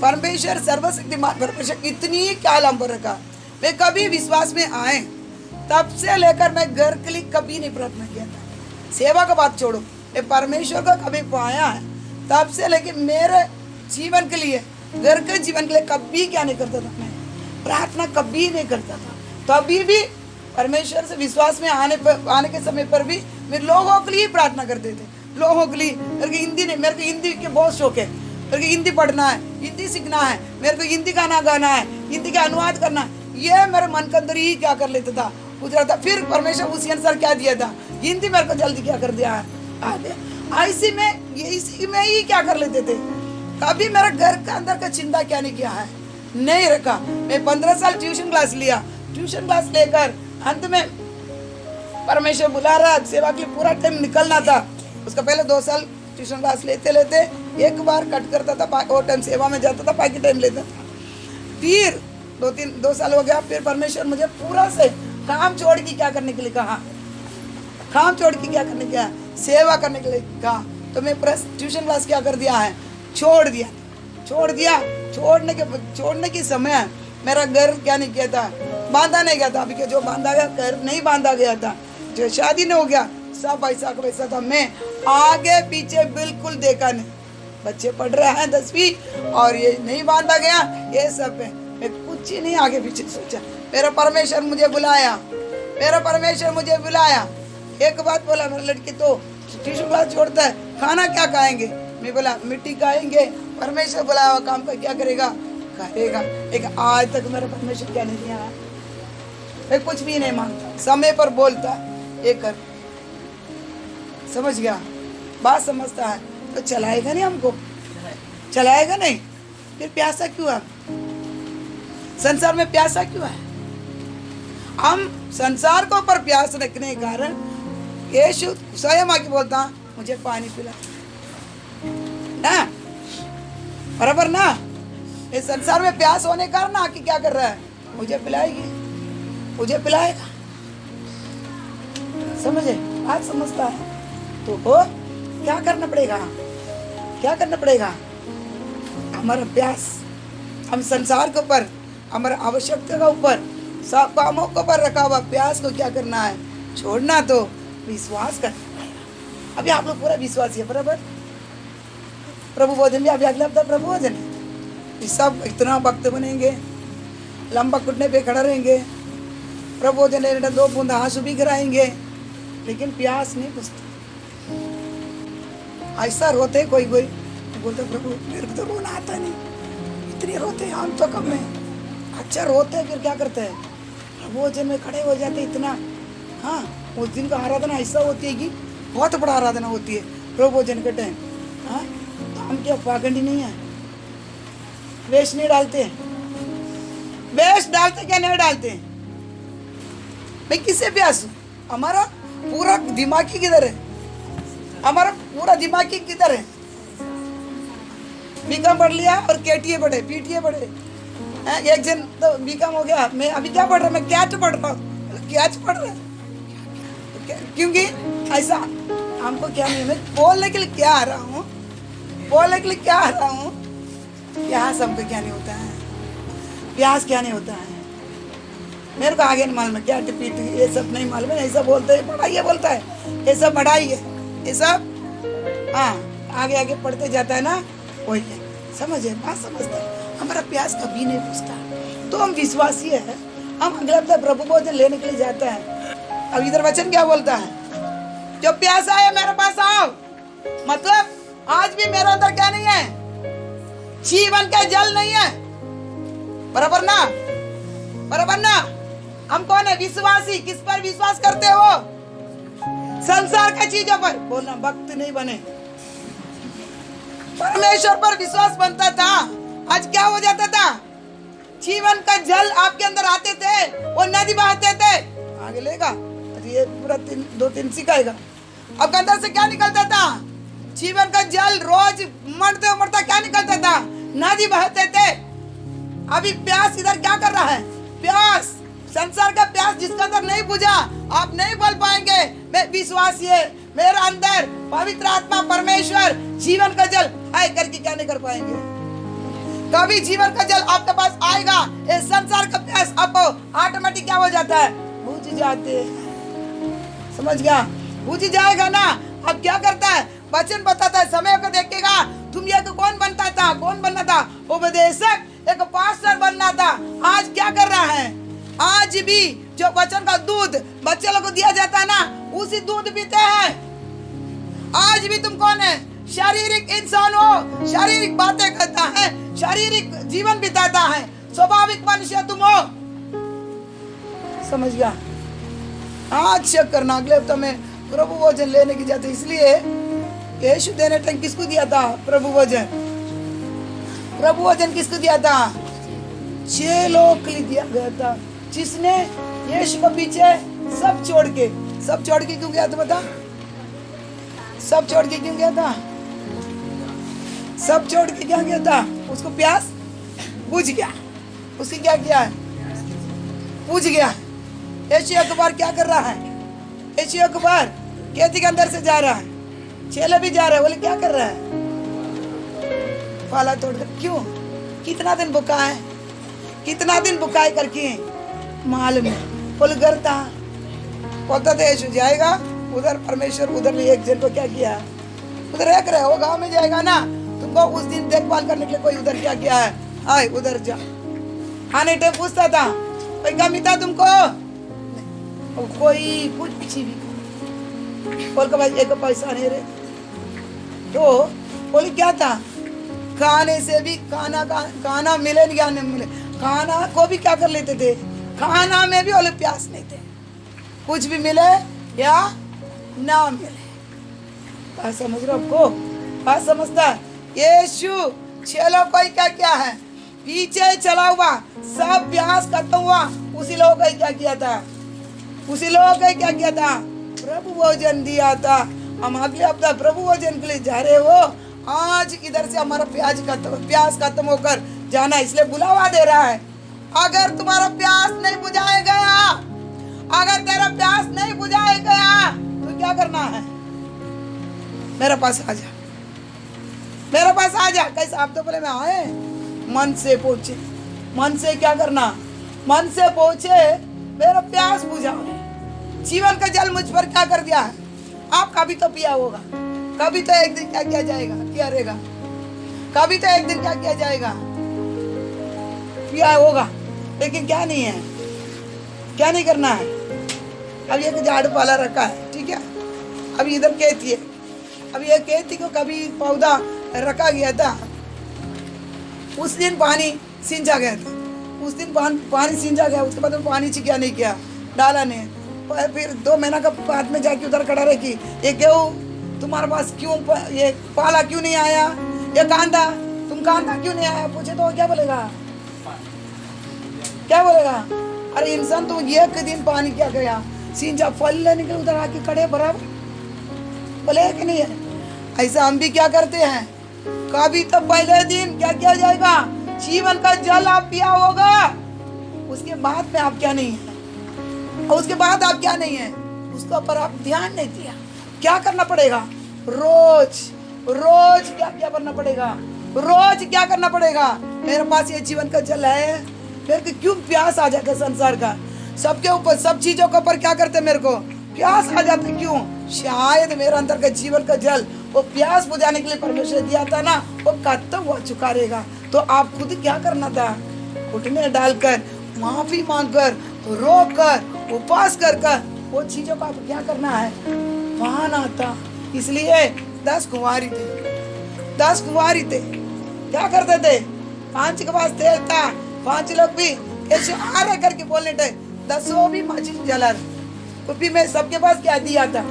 परमेश्वर सर्वशक्तिमान परमेश्वर इतनी क्या लंब रखा। मैं कभी विश्वास में आए तब से लेकर मैं घर के लिए कभी नहीं प्रार्थना किया था। सेवा का बात छोड़ो, मैं परमेश्वर को कभी पाया है तब से लेकर मेरे जीवन के लिए, घर के जीवन के लिए कभी क्या नहीं करता था। मैं प्रार्थना कभी नहीं करता था। तभी भी परमेश्वर से विश्वास में आने के समय पर भी मैं लोगों के लिए प्रार्थना करते थे। लोगों के लिए मेरे को हिंदी के बहुत शौक है। मेरे को हिंदी पढ़ना है, हिंदी सीखना है, मेरे को हिंदी गाना गाना है, हिंदी का अनुवाद करना है। ये मेरे मन के अंदर ही क्या कर लेता था, गुजरा था। फिर परमेश्वर उसी अनुसार क्या दिया था, हिंदी मेरे को जल्दी क्या कर दिया है। ऐसी में इसी में ही क्या कर लेते थे। कभी मेरे घर के अंदर का चिंता क्या नहीं किया है, नहीं रखा। मैं 15 साल ट्यूशन क्लास लिया। ट्यूशन क्लास लेकर अंत में परमेश्वर बुला रहा, सेवा के पूरा टाइम निकलना था। उसका पहले 2 साल ट्यूशन क्लास लेते लेते एक बार कट करता था, और टाइम सेवा में जाता था, बाकी टाइम लेता था। फिर 2 साल हो गया। फिर परमेश्वर मुझे पूरा से काम छोड़ के क्या करने के लिए कहा, काम छोड़ के क्या करने के लिए, सेवा करने के लिए कहा। तो मैं पूरा ट्यूशन क्लास क्या कर दिया है, छोड़ दिया। छोड़ने के समय मेरा घर क्या नहीं किया था, बांधा नहीं गया था। अभी के जो बांधा गया घर नहीं बांधा गया था, जो शादी नहीं हो गया सब ऐसा का वैसा था। मैं आगे पीछे बिल्कुल देखा नहीं। बच्चे पढ़ रहे हैं 10वीं और ये नहीं बांधा गया, ये सब है। मैं कुछ ही नहीं आगे पीछे सोचा। मेरा परमेश्वर मुझे बुलाया। एक बात बोला, मेरा लड़की तो ट्यूशन क्लास छोड़ता है, खाना क्या खाएंगे। मैं बोला मिट्टी खाएंगे। परमेश्वर बुलाया हुआ काम का क्या करेगा, लेकिन आज तक मेरा परमेश्वर क्या नहीं दिया। मैं कुछ भी नहीं मांगता, समय पर बोलता ये कर, समझ गया, बात समझता है तो चलाएगा नहीं, हमको चलाएगा नहीं। फिर प्यासा क्यों है, संसार में प्यासा क्यों है। हम संसार को ऊपर प्यास रखने के कारण यीशु स्वयं आके बोलता मुझे पानी पिला ना, बराबर ना। इस संसार में प्यास होने के कारण आके क्या कर रहा है, मुझे पिलाएगा। समझे, आज समझता है तो क्या करना पड़ेगा, हमारा प्यास हम संसार के ऊपर, हमारा आवश्यकता के ऊपर, सब कामों के ऊपर रखा हुआ प्यास को क्या करना है, छोड़ना। तो विश्वास करना पड़ेगा। अभी आप लोग पूरा विश्वास है, बराबर। प्रभु भोजन भी अभी अगले हफ्ता प्रभु भोजन है। सब इतना वक्त बनेंगे, लंबा घुटने पे खड़ा रहेंगे, प्रभु भोजन 2 बूंद आंसू भी गिराएंगे, लेकिन प्यास नहीं बुझती। ऐसा रोते कोई बोलते प्रभु मेरे को तो रोना आता नहीं, इतने रोते हम तो कम में। अच्छा रोते फिर क्या करते हैं, प्रभु भोजन में खड़े हो जाते इतना। हाँ, उस दिन का आराधना ऐसा होती है कि बहुत बड़ा आराधना होती है प्रभु भोजन के टाइम। हाँ, तो हम क्या पाखंडी नहीं है, वेश नहीं डालते, वेश डालते क्या नहीं डालते। मैं किससे प्यास हूँ, हमारा पूरा दिमागी किधर है, बीकॉम पढ़ लिया और केटीए पढ़े, पीटीए पढ़े। एक जन तो बीकॉम हो गया, मैं अभी क्या पढ़ रहा, मैं कैच पढ़ रहा हूँ। कैच पढ़ रहा है क्योंकि ऐसा हमको क्या नहीं, मैं बोलने के लिए क्या आ रहा हूँ, प्यास हमको क्या नहीं होता है, प्यास क्या नहीं होता है। मेरे को आगे नहीं मालूम है क्या टिपी ये सब नहीं मालूम है। ऐसा बोलते हैं पढ़ाई बोलता है, ये सब पढ़ाई है, ये सब हाँ आगे पढ़ते जाता है ना, वही है। समझे, बात समझता है। हमारा प्यास कभी नहीं बुझता। तो हम विश्वासी है, हम अगले हफ्ते प्रभु भोजन लेने के लिए जाते हैं। अब इधर वचन क्या बोलता है, जो प्यासा है मेरे पास आओ। मतलब आज भी मेरे अंदर क्या नहीं है, जीवन का जल नहीं है, बराबर ना। हम कौन है, विश्वासी। किस पर विश्वास करते हो, संसार का चीजों पर। बोलना भक्त नहीं बने, परमेश्वर पर विश्वास बनता था। आज क्या हो जाता था, जीवन का जल आपके अंदर आते थे, वो नदी बहाते थे। आगे लेगा ये पूरा 2-3 सिखाएगा। अब अंदर से क्या निकलता था, जीवन का जल रोज मरता क्या निकलता था, नदी बहते थे। अभी प्यास इधर क्या कर रहा है, प्यास संसार का प्यास जिसका अंदर नहीं बुझा, आप नहीं बोल पाएंगे मैं विश्वासी है, मेरा अंदर पवित्र आत्मा परमेश्वर जीवन का जल है करके क्या नहीं कर पाएंगे। कभी जीवन का जल आपके पास आएगा, इस संसार का प्यास आपको ऑटोमेटिक क्या हो जाता है, बुझ जाते हैं। समझ गया? बुझ जाएगा ना। अब क्या करता है, वचन बताता है, समय को देखेगा। तुम ये कौन बनता था, कौन बनना था, उपदेशक, एक पास्टर बनना था। आज क्या कर रहा है, आज भी जो वचन का दूध बच्चे लोग को दिया जाता है ना, उसी दूध पीते हैं। आज भी तुम कौन है, शारीरिक इंसान हो, शारीरिक बातें करता है, शारीरिक जीवन बिताता है, स्वाभाविक मनुष्य तुम हो। समझ गया? आज चेक करना, अगले हफ्ते में प्रभु भोजन लेने की जाते, इसलिए यीशु देने टाइम किसको दिया था प्रभु भोजन? प्रभु भोजन किसको दिया था? चेलों के लिए दिया गया था, जिसने यीशु को पीछे सब छोड़ के क्यों गया था? बता, सब छोड़ के क्यों गया था? सब छोड़ के क्या गया था? उसको प्यास बुझ गया। उसकी क्या किया है? बुझ गया। यीशु अकबर क्या कर रहा है? यीशु अकबर खेती के अंदर से जा रहा है, चेले भी जा रहे हैं, बोले क्या कर रहा है? फाला तोड़कर। क्यों? कितना दिन भूखा है, कितना दिन भुकाई करके मालूम है। बोले करता बोलता था यीशु जाएगा उधर, परमेश्वर उधर भी एक जन को क्या किया, उधर एक रहे, वो गांव में जाएगा ना, तुमको उस दिन देखभाल करने के लिए कोई उधर क्या किया है, आए उधर जा। आने टाइम पूछता था कोई कमी था तुमको, कोई कुछ भी बोल के भाई एक पैसा नहीं रहे। तो बोले क्या था, खाने से भी खाना मिले या नहीं मिले, खाना को भी क्या कर लेते थे, खाना में भी बोले प्यास नहीं थे, कुछ भी मिले या ना मिले। बात समझ रहे हो? आपको बात समझता? यीशु चेलों को क्या क्या है, पीछे चला हुआ, सब प्यास खत्म हुआ, उसी लोगों का क्या किया था, उसी लोगों का क्या किया था, प्रभु भोजन दिया था। हम अगले हफ्ता प्रभु भोजन के लिए जा रहे हो। आज इधर से हमारा प्यास खत्म होकर जाना, इसलिए बुलावा दे रहा है। अगर तुम्हारा प्यास नहीं बुझाया गया, अगर तेरा प्यास नहीं बुझाया गया तो क्या करना है, मेरे पास आ जा, मेरे पास आ जा। कैसे? आप तो बोले मैं आए, मन से पूछे, मन से क्या करना, मन से पूछे, मेरा प्यास बुझाओ। जीवन का जल मुझ पर क्या कर दिया है, आप कभी तो पिया होगा, कभी तो एक दिन क्या किया जाएगा, क्या रहेगा, कभी तो एक दिन क्या किया जाएगा, पिया होगा। लेकिन क्या नहीं है, क्या नहीं करना है। अब ये झाड़ू पाला रखा है, ठीक है, अब इधर खेती है, अब ये खेती को कभी पौधा रखा गया था, उस दिन पानी सींचा गया था, उस दिन पानी सींचा गया, उसके बाद पानी क्या नहीं किया, डाला नहीं। फिर 2 महीना का बाद में जाके उधर खड़ा रही, ये गेहूँ तुम्हारे पास क्यों, ये पाला क्यों नहीं आया, ये कांदा, तुम कांदा क्यों नहीं आया, पूछे तो क्या बोलेगा, क्या बोलेगा? अरे इंसान तो एक दिन पानी क्या गया, सींचा, फल लेने के उधर आके खड़े बराबर, बोले कि नहीं है? ऐसा हम भी क्या करते हैं, कभी तो पहले दिन क्या किया जाएगा, जीवन का जल आप पिया होगा, उसके बाद में आप क्या नहीं है, और उसके बाद आप क्या नहीं है, उसके ऊपर आप ध्यान नहीं दिया। क्या करना पड़ेगा, रोज रोज क्या क्या करना पड़ेगा, रोज क्या करना पड़ेगा। मेरे पास ये जीवन का जल है, मेरे को क्यों प्यास आ जाता है संसार का, सबके ऊपर, सब चीजों के ऊपर क्या करते, मेरे को प्यास आ जाती, क्यों? शायद मेरे अंदर का जीवन का जल, वो प्यास बुझाने के लिए परमेश्वर दिया था ना, वो खत्म हो चुका रहेगा। तो आप खुद क्या करना था, घुटने डालकर, माफी मांगकर, रोकर, उपवास कर कर वो चीजों का आप क्या करना है, पाना था। इसलिए 10 कुंवारी थे, 10 कुंवारी थे, क्या करते थे, 5 के पास तेल था, 5 लोग भी ऐसे आ रहे करके बोलने थे, 10 भी माचिस जला रहे, कुप्पी में सबके पास क्या दिया था,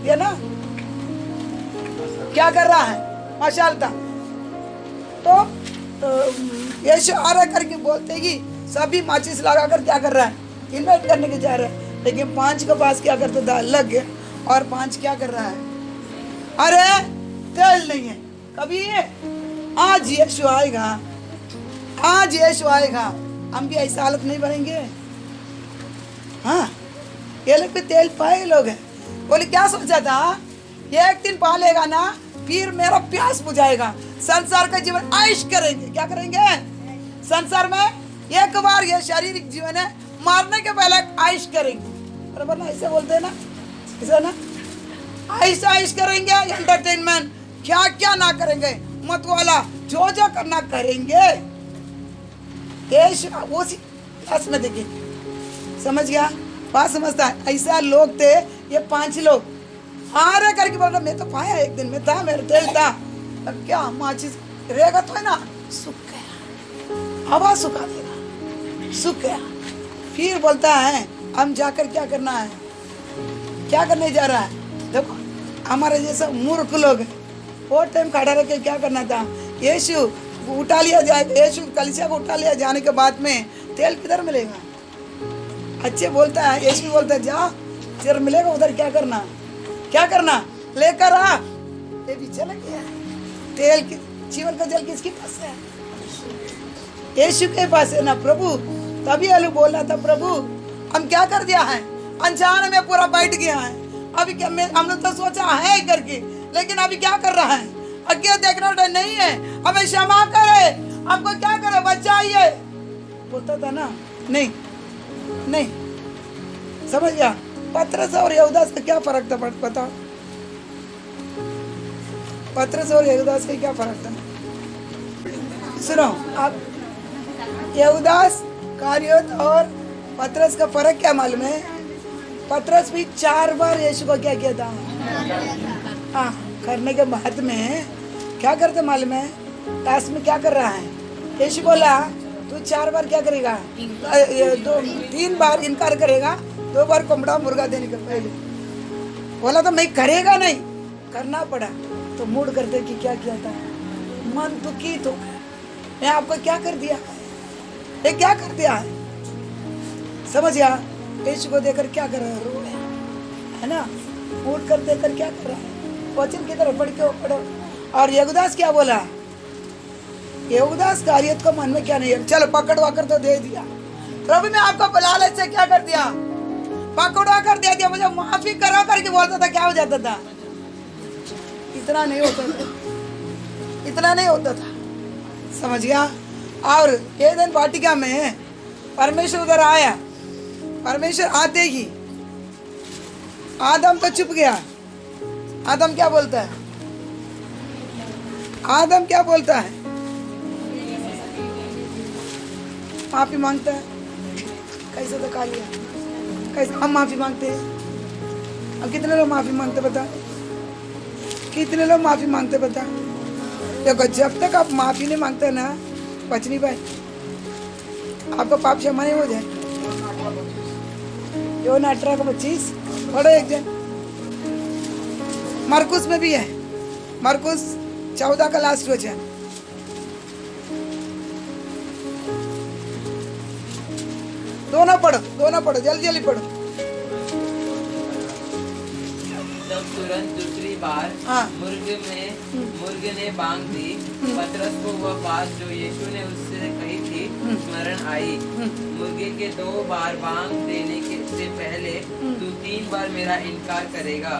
ये ना क्या कर रहा है, मशाल था। तो यीशु आ रहा करके बोलते कि सभी माचिस लगा कर क्या कर रहा है, इन्वाइट करने के जा रहे हैं। लेकिन 5 के पास क्या करता था, लग गया, और 5 क्या कर रहा है, अरे तेल नहीं है। कभी आज यीशु आएगा, आज यीशु आएगा, हम भी ऐसा हालत नहीं बनेंगे। हाँ, ये लोग भी तेल पाए लोग हैं। बोले क्या सोचा था, एक दिन पालेगा ना, फिर मेरा प्यास बुझाएगा। संसार का जीवन आयुष करेंगे। क्या करेंगे? संसार में एक बार ये शारीरिक जीवन है, मारने के पहले आयुष करेंगे। बराबर ना? ऐसे बोलते हैं ना, ऐसा ना, आयुष करेंगे। एंटरटेनमेंट क्या क्या ना करेंगे, मत वाला जो जो करना करेंगे। उसी क्लास में देखिए, समझ गया? बात समझता है? ऐसा लोग थे ये 5 लोग, हारे करके बोल रहा मैं तो पाया, एक दिन में था, मेरे तेल था। अब क्या माचिस रहेगा तो है ना, सूख गया, हवा सुखा देगा, सूख गया। फिर बोलता है हम जाकर क्या करना है, क्या करने जा रहा है? देखो हमारे जैसा मूर्ख लोग वो टाइम खड़ा रह के क्या करना था, यीशु उठा लिया जाए, यीशु कलीसिया को उठा लिया जाने के बाद में तेल किधर मिलेगा? अच्छे बोलता है, यीशु बोलता है जा तेल मिलेगा उधर, क्या करना, क्या करना, लेकर आ। ये भी चला गया। तेल की जीवन का जल किसके पास है? यीशु के पास है ना प्रभु। तभी अलू बोल रहा था प्रभु हम क्या कर दिया है, अनजाने में पूरा बैठ गया है। अभी क्या हमने तो सोचा है करके, लेकिन अभी क्या कर रहा है, आगे देखना नहीं है, हमें क्षमा करे, हमको क्या करे, बचाइए बोलता था ना। नहीं नहीं, समझ गया? पत्रस और यहूदा से क्या फर्क था पता? पत्रस और यहूदा से क्या फर्क था? सुनो आप, यहूदास कारियोत और पत्रस का फर्क क्या मालूम है? पत्रस भी 4 बार यीशु को क्या किया था, हाँ, करने के बाद में क्या करते मालूम है? लास्ट में क्या कर रहा है? यीशु बोला तू 4 बार क्या करेगा, 3 बार इनकार करेगा, 2 बार कोमड़ा मुर्गा देने के पहले। बोला तो मैं करेगा नहीं, करना पड़ा तो मूड करते कि क्या किया था, मन दुखी तो मैं आपको क्या कर दिया, ये क्या कर दिया है, समझ गया? यीशु को देकर क्या कर रहा है, रो रहा है ना, मूड कर देकर क्या कर रहा है, वचन की तरफ पढ़ो। और यहूदास क्या बोला? यहूदास कारियत को मन में क्या नहीं है, चलो पकड़वा कर तो दे दिया, प्रभु मैं आपको लालच से क्या कर दिया, पकड़वा कर दे दिया, मुझे माफी करो करके बोलता था, क्या हो जाता था? इतना नहीं होता था, इतना नहीं होता था, समझ गया? और एदन वाटिका में परमेश्वर उधर आया, परमेश्वर आते ही आदम तो चुप गया। आदम क्या बोलता है? आदम क्या बोलता है? माफी मांगता है। कैसे तो खा लिया, कैसे हम माफी मांगते हैं? अब कितने लोग माफी मांगते बता, कितने लोग माफी मांगते बता? देखो जब तक आप माफी नहीं मांगते ना बच नहीं पाए, आपका पाप क्षमा नहीं हो जाए। योना 18:25 पढ़ो एक जन, मरकुस में भी है, मरकुस 14 का लास्ट वचन। दोनों पढ़ो जल्दी जल्दी पढ़ो। तब तुरंत दूसरी बार मुर्ग ने बांग दी। पतरस को वह बात जो यीशु ने उससे कही थी स्मरण आई। मुर्गे के 2 बार बांग देने से पहले तू 3 बार मेरा इनकार करेगा।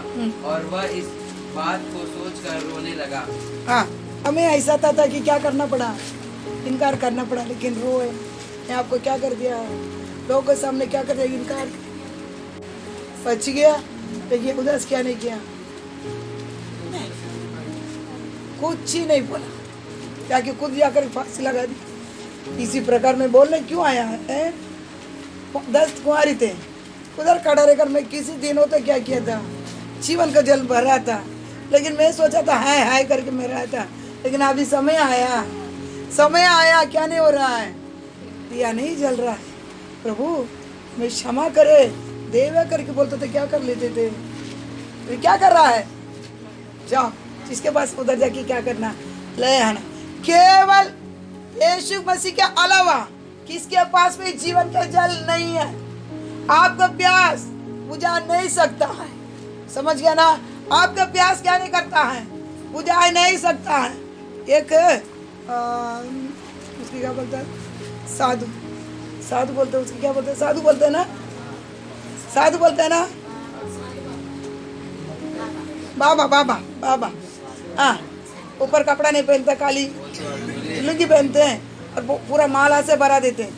और वह इस बात को सोचकर रोने लगा। हाँ, हमें ऐसा था कि क्या करना पड़ा, इनकार करना पड़ा, लेकिन रोए। मैं आपको क्या कर दिया, लोगों के सामने क्या कर दिया, इनकार। बच गया, लेकिन उदास क्या नहीं किया, कुछ ही नहीं बोला, जाके खुद जाकर फांसी लगा दी। इसी प्रकार में बोलने क्यों आया है? 10 कुंवारी थे, उधर खड़ा रहकर मैं किसी दिनों तक क्या किया था, जीवन का जल भर रहा था, लेकिन मैं सोचा था हाय हाय करके मैं रहा था। लेकिन अभी समय आया, क्या नहीं हो रहा है, दिया नहीं जल रहा है। प्रभु मैं क्षमा करे देवा करके बोलते थे, क्या कर लेते थे, तो क्या कर रहा है? जाओ जिसके पास उधर जाके क्या करना, ले आना। केवल यीशु मसीह के अलावा किसके पास में जीवन का जल नहीं है, आपका प्यास बुझा नहीं सकता है। समझ गया ना? आपका प्यास क्या नहीं करता है, बुझा नहीं सकता है। एक उसकी क्या बोलता है, साधु बोलते हैं, उसकी क्या बोलते हैं, साधु बोलते हैं ना, बाबा हाँ, ऊपर कपड़ा नहीं पहनता, खाली लुंगी पहनते हैं और पूरा माला से भरा देते हैं।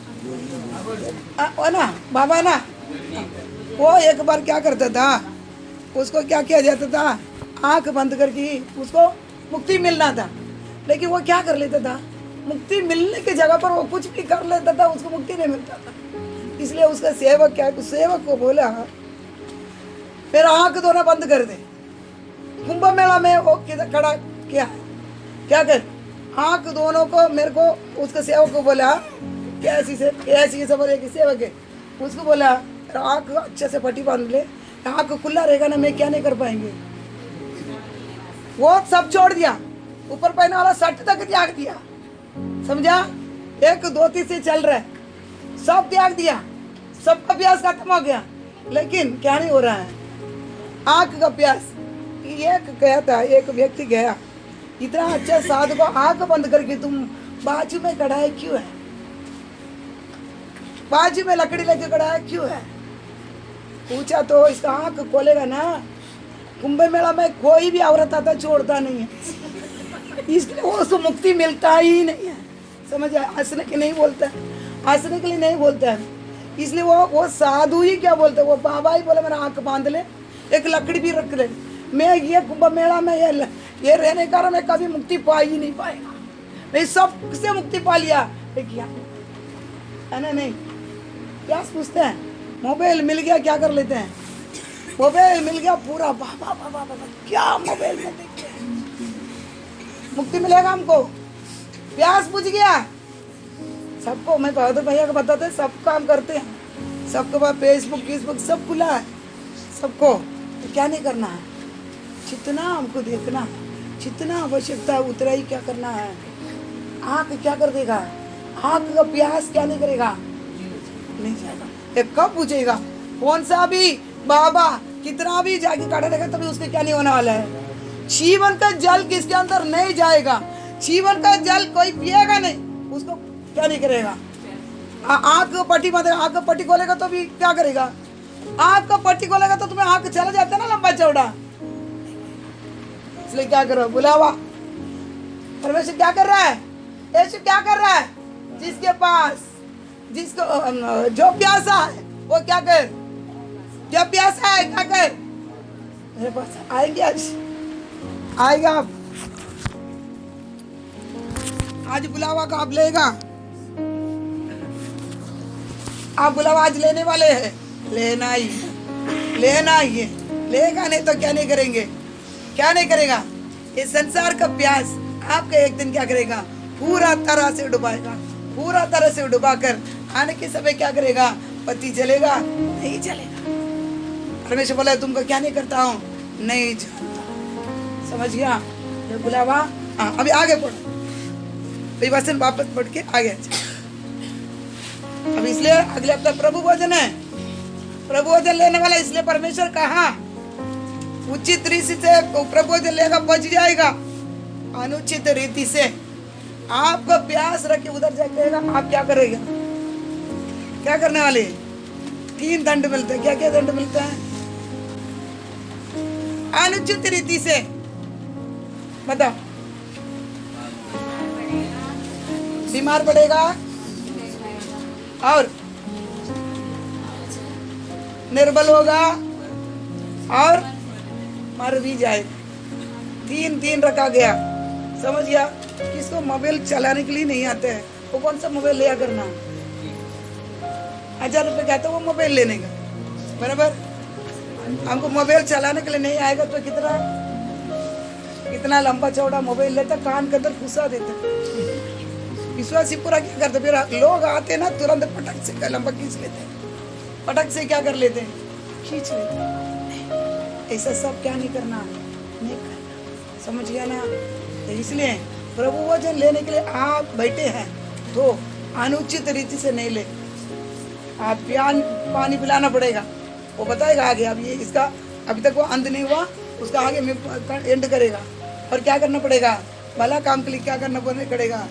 वो ना बाबा ना, वो एक बार क्या करता था, उसको क्या किया जाता था, आंख बंद करके उसको मुक्ति मिलना था, लेकिन वो क्या कर लेता था, मुक्ति मिलने की जगह पर वो कुछ भी कर लेता था, उसको मुक्ति नहीं मिलता था। इसलिए उसका सेवक क्या, सेवक को बोला मेरा आंख दोनों बंद कर दे। कुंभ मेला में वो किधर खड़ा किया है, क्या कर, आंख दोनों को, मेरे को उसका सेवक को बोला, कैसी सबर एक सेवक है, उसको बोला आंख अच्छे से पट्टी बांध ले, आंख खुला रहेगा ना, मैं क्या नहीं कर पाएंगे। वो सब छोड़ दिया, ऊपर पहने वाला शर्ट तक त्याग दिया, समझा, 1 2 3 से चल रहा है, सब त्याग दिया, सबका प्यास खत्म हो गया, लेकिन क्या नहीं हो रहा है, आंख का प्यास। एक गया था, एक व्यक्ति गया, इतना अच्छा साधु को आंख बंद करके तुम बाजू में खड़ा है क्यों है, बाजू में लकड़ी लेके खड़ा है क्यों है, पूछा तो इसका आंख खोलेगा ना, कुंभ मेला में कोई भी औरत आता छोड़ता नहीं है, इसलिए वो उसको मुक्ति मिलता ही नहीं है, समझ आया, हंसने के नहीं बोलता है, हंसने के लिए नहीं बोलता है, इसलिए वो साधु ही क्या बोलते हैं, वो बाबा ही बोले मेरा आंख बांध ले, एक लकड़ी भी रख ले, मैं ये कुंभ मेला में ये रहने का मैं कभी मुक्ति पा ही नहीं पाएगा, मैं सबसे मुक्ति पा लिया, है ना, नहीं क्या पूछते हैं, मोबाइल मिल गया क्या कर लेते हैं, मोबाइल मिल गया पूरा बाबा बाबा बाबा क्या मोबाइल में देखते हैं, मुक्ति मिलेगा हमको, प्यास बुझ गया सबको। मैं बहादुर भैया को बताते सब काम करते हैं, सबके पास फेसबुक सब खुला है सबको, तो क्या नहीं करना है, जितना हमको देखना, जितना आवश्यकता उतना ही क्या करना है। आँख क्या कर देगा, आँख का प्यास क्या नहीं करेगा, नहीं जाएगा। ये कब पूछेगा, कौन सा भी बाबा कितना भी जाके काटा रहेगा तभी उसके क्या नहीं होने वाला है। जीवन का जल किसके अंदर नहीं जाएगा, जीवन का जल कोई पिएगा नहीं, उसको क्या नहीं करेगा। आँख को पट्टी बांधेगा, आँख को पट्टी खोलेगा तो भी क्या करेगा, आँख को पट्टी खोलेगा तो तुम्हें आँख चला जाता है ना लंबा चौड़ा, इसलिए क्या करो, बुलावा। परमेश्वर क्या कर रहा है, यीशु क्या कर रहा है, जिसके पास जिसको जो प्यासा है वो क्या कर, जो प्यासा है क्या कर, मेरे पास आएंगे, आएगा आज बुलावा का आप लेगा, आप बुलावा आज लेने वाले हैं, लेना ही है, लेगा नहीं तो क्या नहीं करेंगे, क्या नहीं करेगा। ये संसार का प्यास आपका एक दिन क्या करेगा, पूरा तरह से डुबाएगा, पूरा तरह से डुबाकर आने के समय क्या करेगा, पति चलेगा नहीं चलेगा। परमेश्वर बोला तुमको क्या नहीं करता हूँ, नहीं जानता, समझ गया ये बुलावा। हाँ अभी आगे पढ़ो, वचन वापस पढ़ के आगे। अब इसलिए अगले हफ्ते प्रभु भोजन है, प्रभु भोजन लेने वाला, इसलिए परमेश्वर कहा उचित रीति से प्रभु भोजन लेगा बच जाएगा, अनुचित रीति से आपको प्यास रख के उधर जाएगा, आप क्या करेगा, क्या करने वाले, 3 दंड मिलते हैं। क्या क्या दंड मिलता है, अनुचित रीति से बताओ, बीमार पड़ेगा और निर्बल होगा और मर भी जाएगा। 3 रखा गया, समझ गया। किसको मोबाइल चलाने के लिए नहीं आते हैं, वो कौन सा मोबाइल लिया करना, 1000 रुपये कहते वो मोबाइल लेने का, बराबर। हमको मोबाइल चलाने के लिए नहीं आएगा तो कितना लंबा चौड़ा मोबाइल लेता, कान के अंदर घुसा देता। विश्वासी पूरा क्या करते, फिर लोग आते ना तुरंत पटक से लंबा खींच लेते हैं, पटक से क्या कर लेते हैं, खींच लेते हैं। ऐसा सब क्या नहीं करना, नहीं करना, समझ गया ना। तो इसलिए प्रभु वचन लेने के लिए आप बैठे हैं तो अनुचित रीति से नहीं ले, आप पानी पिलाना पड़ेगा, वो बताएगा आगे। अब ये इसका अभी तक वो अंत नहीं हुआ, उसका आगे में एंड करेगा। और क्या करना पड़ेगा, भला काम के लिए क्या करना पड़ेगा,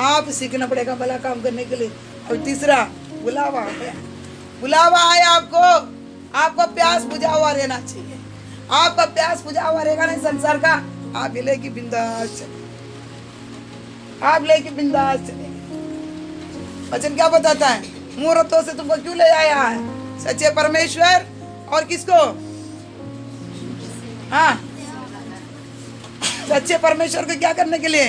आप सीखना पड़ेगा भला काम करने के लिए। और तीसरा बुलावा है, बुलावा है आपको प्यास बुझा हुआ रहना चाहिए। आपका प्यास बुझा हुआ रहेगा नहीं संसार का, आप भी लेके बिंदास चले, आप लेके बिंदास चलेंगे। वचन क्या बताता है? मूर्तों से तुमको क्यों ले आया है? सच्चे परमेश्वर और किसको? हाँ, सच्चे परमेश्वर को क्या करने के लिए?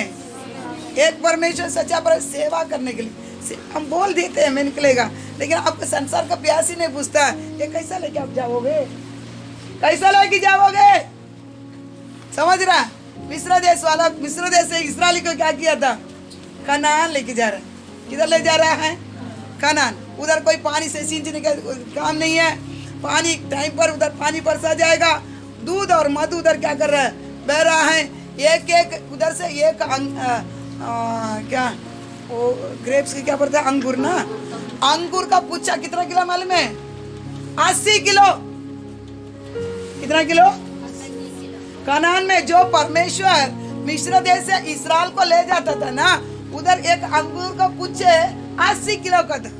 एक परमेश्वर सच्चा परमेश्वर सेवा करने के लिए। हम बोल देते हैं मैं निकलेगा, लेकिन आपको संसार का प्यास ही नहीं पूछता है ये कैसा लेके आप जाओगे, कैसा लेके जाओगे? समझ रहा? मिस्र देश वाला, मिस्र देश से इस्राएली को क्या किया था? कनान लेके जा रहा है। किधर ले जा रहा है? कनान। उधर कोई पानी से सींचने का काम नहीं है, पानी टाइम पर उधर पानी बरसा जाएगा। दूध और मधु उधर क्या कर रहा है? बह रहा है। एक एक उधर से एक क्या वो ग्रेप्स की क्या पड़ता है? अंगूर ना, अंगूर का पुच्छा कितना किलो मालूम है? 80 किलो। कितना किलो? कनान में जो परमेश्वर मिस्र देश से इस्राएल को ले जाता था ना, उधर एक अंगूर का पुच्छे 80 किलो का था।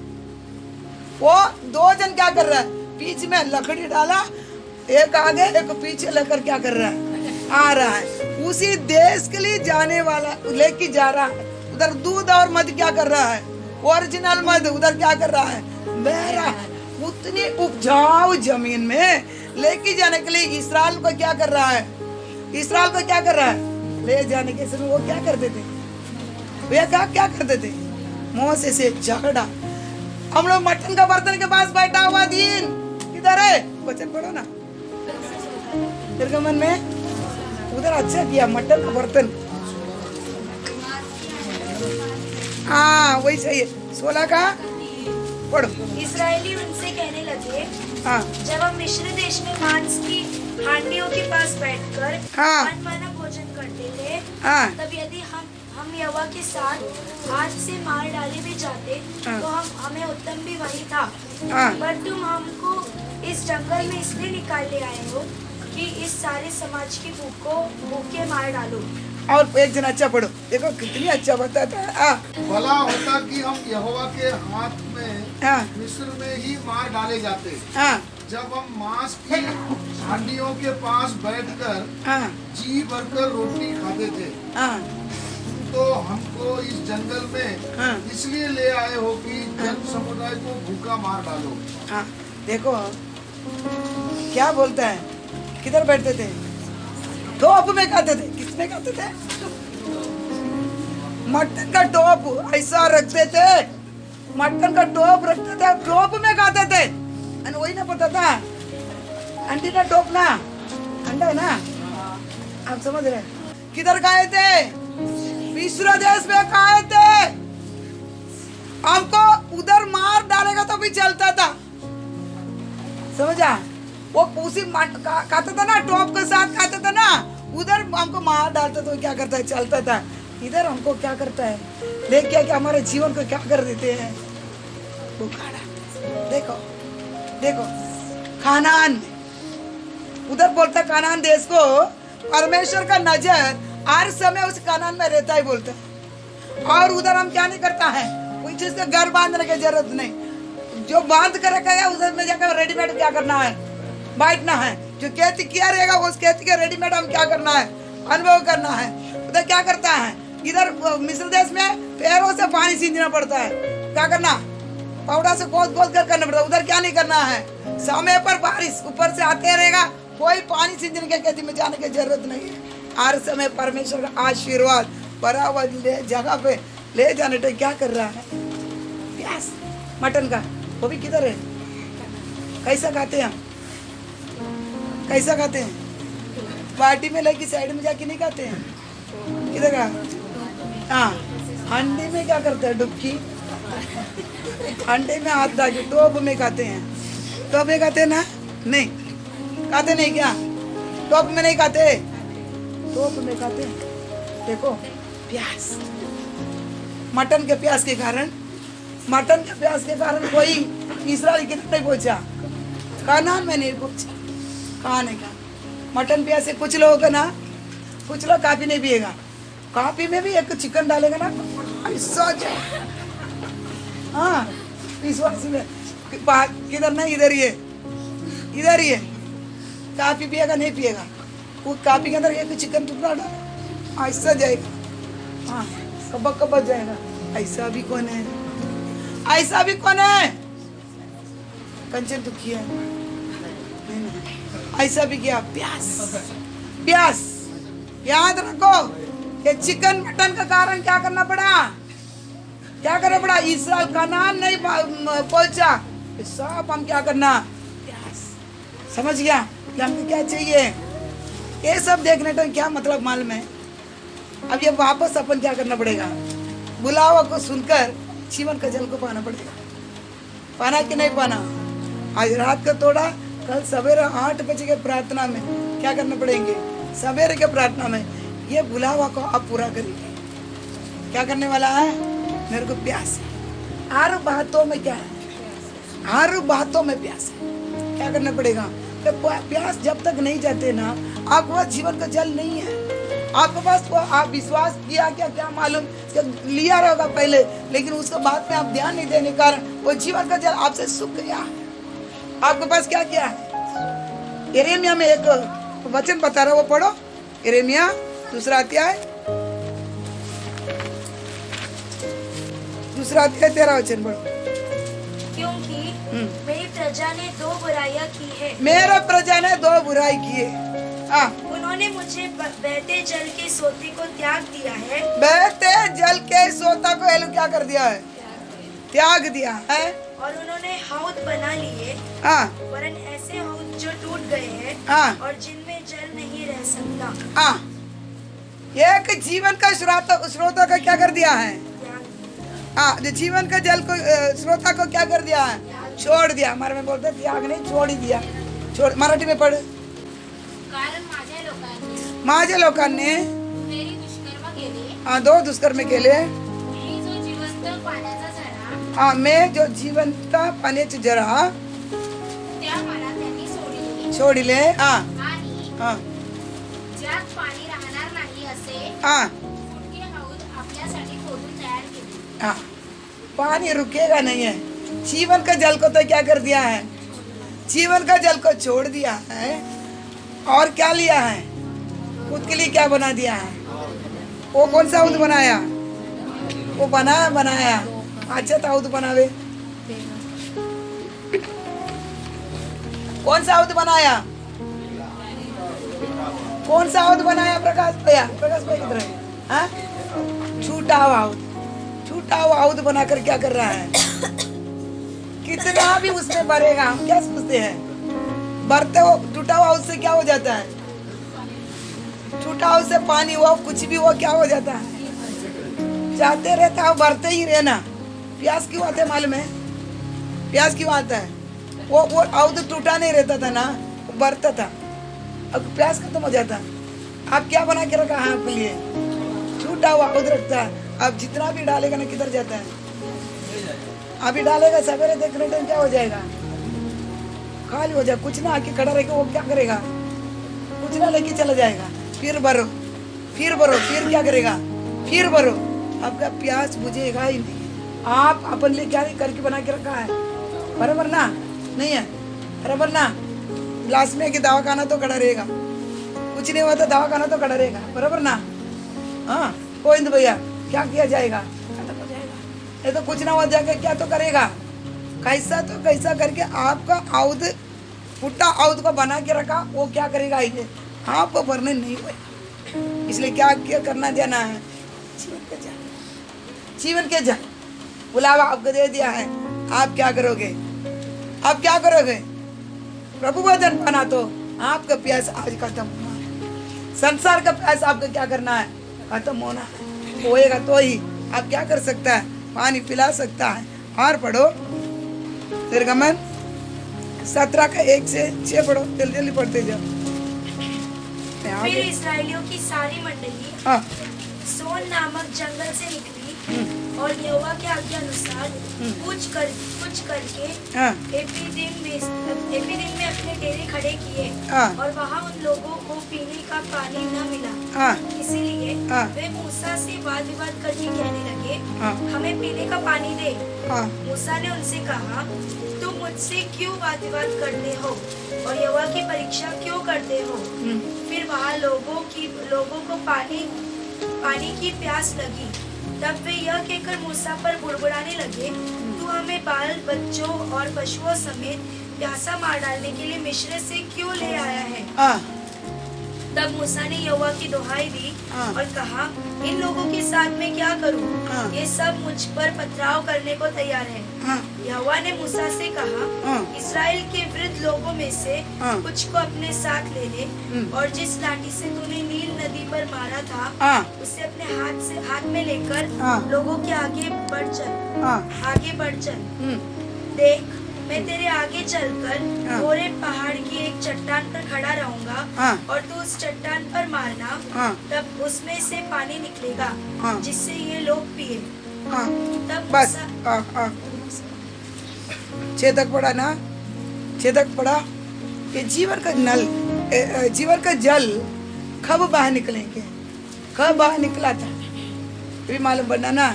वो दो जन क्या कर रहा है? बीच में लकड़ी डाला, एक आगे एक पीछे लेकर क्या कर रहा है? आ रहा है। उसी देश के लिए जाने वाला लेके जा रहा है। उधर दूध और मध क्या कर रहा है? ओरिजिनल मध उधर क्या कर रहा है? बह रहा है। उतनी उपजाऊ जमीन में लेके जाने के लिए इस्राएल को क्या कर रहा है? इस्राएल को क्या कर रहा है? ले जाने के समय वो क्या करते थे? वे क्या करते थे? मोसे से झगड़ा। हम लोग मटन का बर्तन के पास बैठा हुआ दिन किधर है? वचन पढ़ो ना, निर्गमन में। उधर अच्छा किया, मटन का बर्तन। हाँ वही सही है। 16 का पढ़ो। इस्राएली उनसे कहने लगे, हाँ, जब हम मिस्र देश में मांस की हांडियों के पास बैठकर हाँ, मनमाना भोजन करते थे, हाँ, तब यदि हम यहोवा के साथ हाथ से मार डाले भी जाते, हाँ, तो हमें उत्तम भी वही था। हाँ, पर तुम हमको इस जंगल में इसलिए निकाल ले आए हो कि इस सारे समाज की भूखे मार डालो। और एक जन अच्छा पढ़ो, देखो कितनी अच्छा बताता है। भला होता कि हम यहोवा के हाथ में हाँ, मिस्र में ही मार डाले जाते, हाँ, जब हम मांस की हांडियों के पास बैठकर हाँ, जी भरकर रोटी खाते थे। हाँ, तो हमको इस जंगल में हाँ, इसलिए ले आए हो कि जन समुदाय को भूखा मार डालो। हाँ, देखो क्या बोलता है? किधर बैठते थे? टोप में खाते थे। किसमें खाते थे? मटन का टोप ऐसा रखते थे, मटन का टोप रखते थे, टोप में खाते थे। वही ना पता था अंडे का टोप ना, अंडा है ना, आप समझ रहे? किधर खाए थे? मिस्र देश में खाए थे। हमको उधर मार डालेगा तो भी चलता था, समझा? वो उसी खाता था ना, टॉप के साथ खाता था ना, उधर हमको मार डालता तो क्या करता है? चलता था। इधर हमको क्या करता है? देख क्या हमारे जीवन को क्या कर देते हैं? बुखारा। देखो देखो कानान में, उधर बोलता कानान देश को परमेश्वर का नजर हर समय उस कानान में रहता ही बोलता है। और उधर हम क्या नहीं करता है? कोई चीज का घर बांधने की जरूरत नहीं, जो बांध कर रखा है उधर में जाकर रेडीमेड क्या करना है? बैठना है। जो खेती किया रहेगा उस खेती के रेडीमेड हम क्या करना है? अनुभव करना है। उधर क्या करता है? इधर मिस्र देश में पैरों से पानी सींचना पड़ता है। क्या करना? पाउडा से खोद खोद कर करना पड़ता है। उधर क्या नहीं करना है? समय पर बारिश ऊपर से आते रहेगा, कोई पानी सींचने के खेती में जाने की जरूरत नहीं है। हर समय परमेश्वर का आशीर्वाद बराबर जगह पे ले जाने तो क्या कर रहा है? प्यास मटन का वो भी किधर है? कैसा खाते हैं हम? कैसा खाते हैं? बाटी में लेके साइड में जाके नहीं खाते हैं? किधर का? हाँ, अंडे में क्या करते हैं? डुबकी अंडे में हाथ डाल टोप में खाते हैं। टोप में खाते हैं ना? नहीं खाते नहीं क्या? टोप में नहीं खाते, टोप में खाते हैं। देखो प्यास, मटन के प्यास के कारण, मटन के प्यास के कारण कोई इस्राएल कितना नहीं पहुंचा, कानान में नहीं पहुंचा। कहाँ नहीं का मटन प्यास से कुछ लोगों का ना, कुछ लोग काफी नहीं पिएगा, काफी में भी एक चिकन डालेगा ना, सोच। हाँ विश्वास में किधर नहीं, इधर ही है, इधर ही है। काफी पिएगा नहीं पिएगा, वो कापी के अंदर एक चिकन टुकड़ा डाल, ऐसा जाएगा। हाँ, कब कब जाएगा। ऐसा भी कौन है? ऐसा भी कौन है? कंचन तो किया ऐसा भी किया। प्यास, प्यास। याद रखो, ये चिकन मटन का कारण क्या करना पड़ा? क्या करना पड़ा? इस्राएल कनान नहीं पहुंचा, सब हम क्या करना? प्यास। समझ गया कि हमको क्या चाहिए? ये सब देखने का क्या मतलब मालूम है? अब ये वापस अपन क्या करना पड़ेगा? बुलावा को सुनकर जीवन का जल को पाना पड़ेगा। पाना कि नहीं पाना? आज रात का तोड़ा, कल सवेरे 8 बजे के प्रार्थना में क्या करना पड़ेंगे? सवेरे के प्रार्थना में ये बुलावा को आप पूरा करेंगे। क्या करने वाला है? मेरे को प्यास है। हर बातों में क्या है? हर बातों में प्यास है। क्या करना पड़ेगा? तो प्यास जब तक नहीं जाते ना, आपके पास जीवन का जल नहीं है। आपके पास वो आप विश्वास किया क्या मालूम लिया रहेगा पहले, लेकिन उसके बाद में आप ध्यान नहीं देने के कारण वो जीवन का जल आपसे सूख गया। आपके पास क्या किया है? यिर्मयाह में एक वचन बता रहा, वो पढ़ो। यिर्मयाह 2 अध्याय 13 वचन पढ़ो। क्योंकि मेरी प्रजा ने 2 बुराइयां की है। मेरा प्रजा ने 2 बुराई की है। हाँ, उन्होंने मुझे बहते जल के सोते को त्याग दिया है। बहते जल के सोता को एलू क्या कर दिया है? त्याग दिया है। और उन्होंने हौद बना लिए, हाँ, वरन ऐसे हौद जो टूट गए हैं, हाँ, और जिनमें जल नहीं रह सकता। हाँ, एक जीवन का श्रोता का क्या कर दिया है? हाँ, जो जीवन का जल को श्रोता को क्या कर दिया है? छोड़ दिया। हमारे में बोलते त्याग नहीं, छोड़ ही दिया। छोड़, मराठी में पढ़। कारण माझ्या लोकांनी मेरी दुष्कर्म केले, 2 दुष्कर्म केले। मी जो जिवंत पाण्याचा झरा, हाँ, मैं जो जिवंत पाण्याचे जरा त्या मला त्यांनी सोडिले, सोडिले। हाँ, आणि हाँ, ज्यात पाणी राहणार नाही असे हाँ, फुटके हौद आपल्यासाठी खोदून तयार केले। हाँ, पानी रुकेगा नहीं है। जीवन का जल को तो क्या कर दिया है? जीवन का जल को छोड़ दिया है। और क्या लिया है? खुद के लिए क्या बना दिया है? वो कौन सा हौद बनाया? वो बनाया अच्छा था हौद बनावे। कौन सा हौद बनाया? कौन सा हौद बनाया? प्रकाश भैया, प्रकाश भाई किधर है? हाँ? छूटा हुआ हौद, छूटा हुआ हौद बनाकर क्या कर रहा है? कितना भी उसमें भरेगा, हम क्या सोचते हैं? भरते हो, टूटा हुआ उससे क्या हो जाता है? टूटा हुआ से पानी हुआ कुछ भी हुआ क्या हो जाता है? जाते रहता है, भरते ही रहना। प्यास क्यों आता है मालूम है? प्यास क्यों आता है? वो हौद टूटा नहीं रहता था ना, वो भरता था। अब प्यास खत्म हो जाता। आप क्या बना के रखा है आपके लिए? टूटा हुआ हौद रखता है। अब जितना भी डालेगा ना, किधर जाता है? अभी डालेगा, सवेरे देखने टाइम क्या हो जाएगा? खाली हो जाए। कुछ ना आके खड़ा रहेगा, वो क्या करेगा? कुछ ना लेके चला जाएगा। फिर भरो, फिर भरो, फिर क्या करेगा? फिर भरो। आपका प्यास बुझेगा ही नहीं। आप अपन लिए क्या करके बना के रखा है? बराबर ना? नहीं है बराबर ना? गिलास में कि दवा खाना तो खड़ा रहेगा, कुछ नहीं हुआ तो दवा खाना तो खड़ा रहेगा। बराबर ना? हाँ, कोई नहीं भैया, क्या किया जाएगा? खत्म हो जाएगा। ये तो कुछ ना हो जाएगा, क्या तो करेगा? कैसा तो कैसा करके आपका हौद, फुटा हौद को बना के रखा, वो क्या करेगा? ये आपको भरने नहीं हुए। इसलिए क्या करना जाना है? जीवन के जल, जीवन के जल बुलावा आपको दे दिया है। आप क्या करोगे? आप क्या करोगे? प्रभु वचन पाना तो आपका प्यास आज खत्म होना है। संसार का प्यास आपको क्या करना है? खत्म होना है। होएगा तो ही आप क्या कर सकता है? पानी पिला सकता है। और पढ़ो निर्गमन 17 का 1 से 6 पढ़ो, जल्दी जल्दी पढ़ते जाओ। फिर इस्राएलियों की सारी मंडली हाँ, सोन नामक जंगल से निकली और यहोवा के आज्ञा अनुसार कुछ करके हाँ, एपीदिम में अपने डेरे खड़े किए। हाँ, और वहाँ उन लोगों को पीने का पानी न मिला। हाँ, इसीलिए हाँ, वे मूसा से वाद विवाद करके कहने लगे, हाँ, हमें पीने का पानी दे। हाँ, मूसा ने उनसे कहा, तुम मुझसे क्यों वाद विवाद करते हो और यहोवा की परीक्षा क्यों करते हो? फिर वहाँ लोगों को पानी की प्यास लगी। तब वे यह कहकर मूसा पर बुड़बुड़ाने लगे, तू हमें बाल बच्चों और पशुओं समेत प्यासा मार डालने के लिए मिस्र से क्यों ले आया है? तब मूसा ने यहोवा की दुहाई दी और कहा, इन लोगों के साथ मैं क्या करूं? ये सब मुझ पर पथराव करने को तैयार है। यहोवा ने मूसा से कहा, इस्राएल के वृद्ध लोगों में से कुछ को अपने साथ ले ले और जिस लाठी से तूने नील नदी पर मारा था उसे अपने हाथ में लेकर लोगों के आगे बढ़ चल। देख, मैं तेरे आगे चलकर गोरे पहाड़ की एक चट्टान पर खड़ा रहूंगा और तू उस चट्टान पर मारना, तब उसमें से पानी निकलेगा जिससे ये लोग पिए। तब बस 6 तक पढ़ा ना, 6 तक पढ़ा कि जीवन का जल कब बाहर निकलेंगे, कब बाहर निकला था भी मालूम पड़ना ना,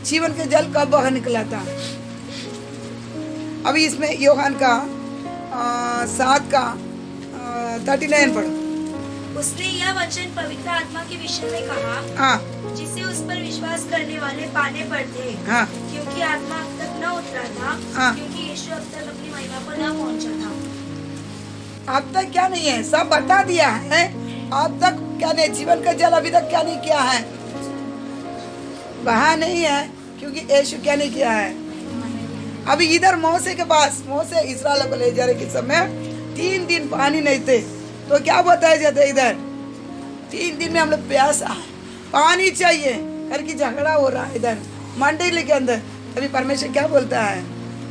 जीवन के जल कब बाहर निकला था। अभी इसमें यूहन्ना का 7 का 39 पढ़ो। उसने यह वचन पवित्र आत्मा के विषय में कहा, जिसे उस पर विश्वास करने वाले पाने पर थे, क्योंकि आत्मा अब तक न उतरा था, क्योंकि यीशु अब तक अपनी महिमा पर न पहुंचा था। अब तक क्या नहीं है, सब बता दिया है। अब तक क्या नहीं, जीवन का जल अभी तक क्या नहीं किया है, वहाँ नहीं है, क्योंकि यीशु क्या नहीं किया है। अभी इधर मोसे के पास, मोसे इस्राएल को ले जा रहे के समय 3 दिन पानी नहीं थे, तो क्या बताया जाता है, इधर 3 दिन में हम लोग प्यासा है, पानी चाहिए करके झगड़ा हो रहा है इधर मंडली के अंदर। अभी परमेश्वर क्या बोलता है,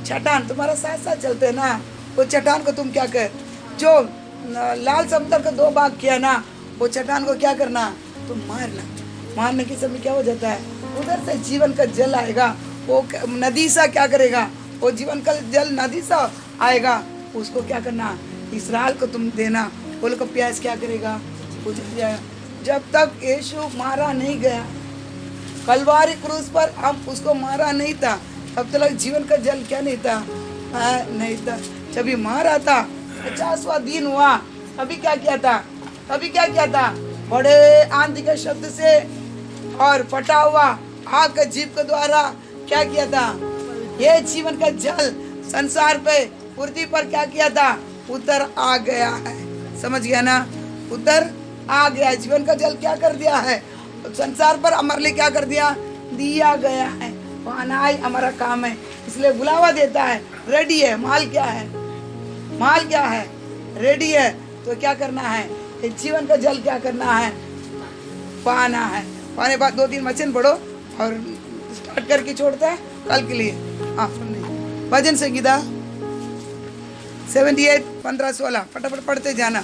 चट्टान तुम्हारा साथ साथ चलते हैं ना, वो चट्टान को तुम क्या कर, जो लाल समुद्र का 2 भाग किया ना, वो चट्टान को क्या करना, तुम मारने के समय क्या हो जाता है, उधर से जीवन का जल आएगा, वो नदी सा क्या करेगा, वो जीवन का जल नदी सा आएगा, उसको क्या करना, इस्राएल को तुम देना, वो लोग का प्यास क्या करेगा, बुझ जाएगा। जब तक यीशु मारा नहीं गया कलवारी क्रूस पर, हम उसको मारा नहीं था, तब तक जीवन का जल क्या नहीं था, नहीं था। जब ये मारा था 50वां दिन हुआ, अभी क्या किया था, बड़े आंधी के शब्द से और फटा हुआ आग के जीप के द्वारा क्या किया था, ये जीवन का जल संसार पे, पृथ्वी पर क्या किया था, उतर आ गया है। समझ गया ना, उतर आ गया, जीवन का जल क्या कर दिया है, संसार पर हमारे लिए क्या कर दिया गया है। पाना ही हमारा काम है, इसलिए बुलावा देता है, रेडी है, माल क्या है, रेडी है, तो क्या करना है, जीवन का जल क्या करना है, पाना है। पाने बाद 2-3 वचन पढ़ो और स्टार्ट करके छोड़ता है कल के लिए। भजन संगीता 78 15-16 फटाफट पढ़ते जाना।